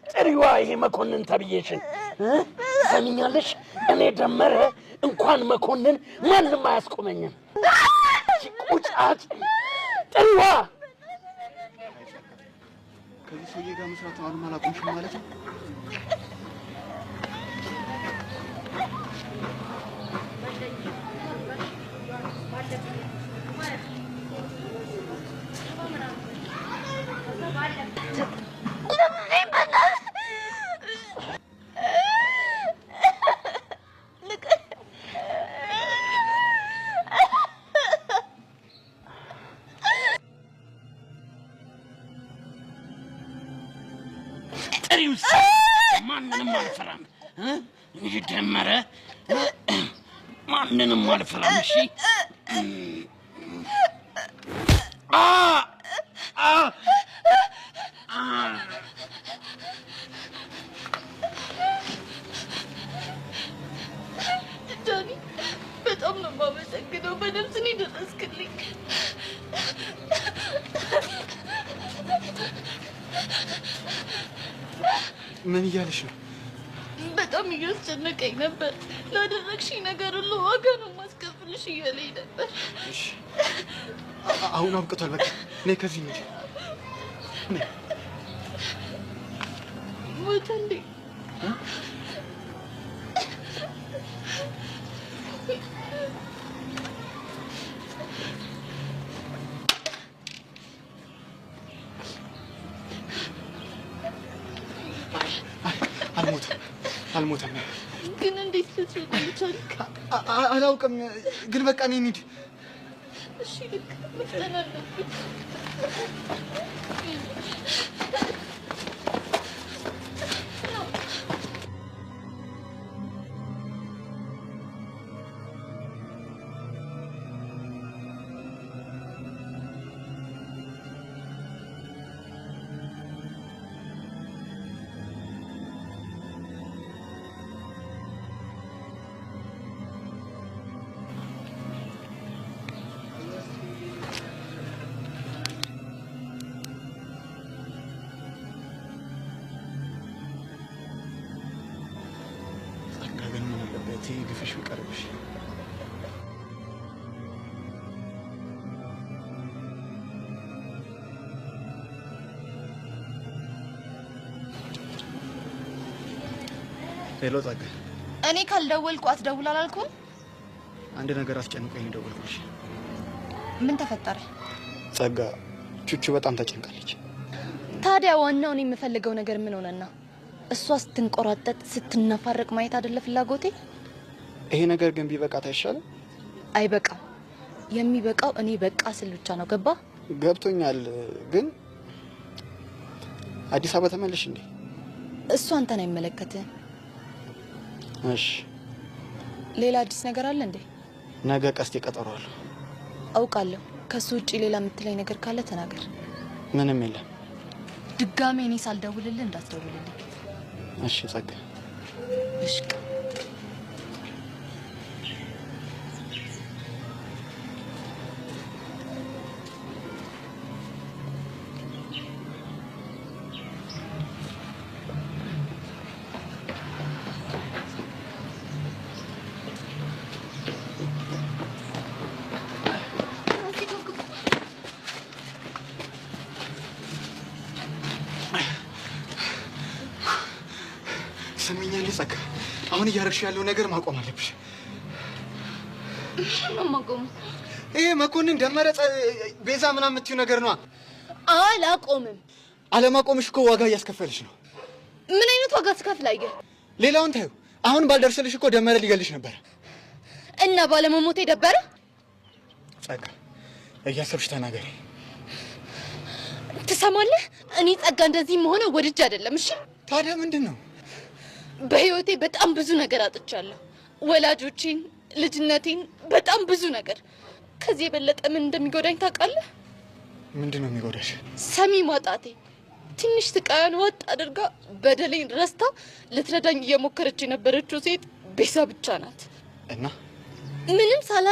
ጥሪዋ ይሄ መኮንን ተብዬሽን ሰሚኛለሽ እኔ ደመረ እንኳን መኮንን ማንንም አያስቆመኝም ቁጫጭ ጥሪዋ ከዚህ ሰውዬ ጋር መስራት አልማላቆምሽም ማለት ነው ጥሪውስ ማንንም አልፈራም ይደመረ ማንንም አልፈራም እሺ ዳኒ በጣም ነው የማመሰግነው በነፍስ ነው የደረስክልኝ ምን እያለሽ ነው በጣም እያስጨነቀኝ ነበር ላደረግሽኝ ነገር ሁሉ ዋጋ ነው ማስከፍልሽ እያለኝ ነበር እሺ አሁን አብቅቷል በቃ ነይ ከዚህ እንሂድ ነይ ሞተ እንዴ አልሞተም ግን እንዴት ልትረዳኝ ቻልክ አላውቅም ግን በቃ ነይ እንሂድ እሺ ልክ መፍጠን አለብኝ ግፍሽ ቢቀርብሽ ሄሎ ጸጋ እኔ ካልደወልኩ አትደውል አላልኩም አንድ ነገር አስጨንቆኝ ደወልኩልሽ ምን ተፈጠረ ጸጋ ቹቹ በጣም ተጨንቃለች ታዲያ ዋናው እኔ የምፈልገው ነገር ምን ሆነና እሷ ስትንቆራጠጥ ስትነፋረቅ ማየት አይደለ ፍላጎቴ ይሄ ነገር ግን ቢበቃት አይሻልም አይበቃም የሚበቃው እኔ በቃ ስል ብቻ ነው ገባ ገብቶኛል ግን አዲስ አበባ ተመለሽ እንዴ እሱ አንተን አይመለከትህም እሺ ሌላ አዲስ ነገር አለ እንዴ ነገ ቀስቴ ቀጠሯል አውቃለሁ ከሱ ውጪ ሌላ የምትለኝ ነገር ካለ ተናገር ምንም የለም ድጋሜ እኔ ሳልደውልልህ እንዳትደውልልኝ እሺ ጸጋ እሺ ሰሚኛለሽ ጸጋ አሁን እያረግሽ ያለው ነገር ማቆም አለብሽ ማቆም ይሄ መኮንን ደመረ ቤዛ ምናምን የምትይው ነገር ነው አላቆምም አለማቆምሽ እኮ ዋጋ እያስከፈልሽ ነው ምን አይነት ዋጋ ትከፍላለህ ሌላውን ታዩ አሁን ባልደርስልሽ እኮ ደመረ ሊገልሽ ነበር እና ባለመሞቴ ደበረ ጸጋ እያሰብሽ ተናገሪ ትሰማለህ እኔ ጸጋ እንደዚህ መሆነ ወድጄ አይደለም እሺ ታዲያ ምንድነው በህይወቴ በጣም ብዙ ነገር አጥቻለሁ ወላጆቼን ልጅነቴን በጣም ብዙ ነገር ከዚህ የበለጠ ምን እንደሚጎዳኝ ታውቃለህ ምንድነው የሚጎዳሽ ሰሚ ማጣቴ ትንሽ ስቃያን ወጥ አድርጋ በደሌን ረስታ ልትረዳኝ እየሞከረች የነበረችው ሴት ቤዛ ብቻ ናት እና ምንም ሳላ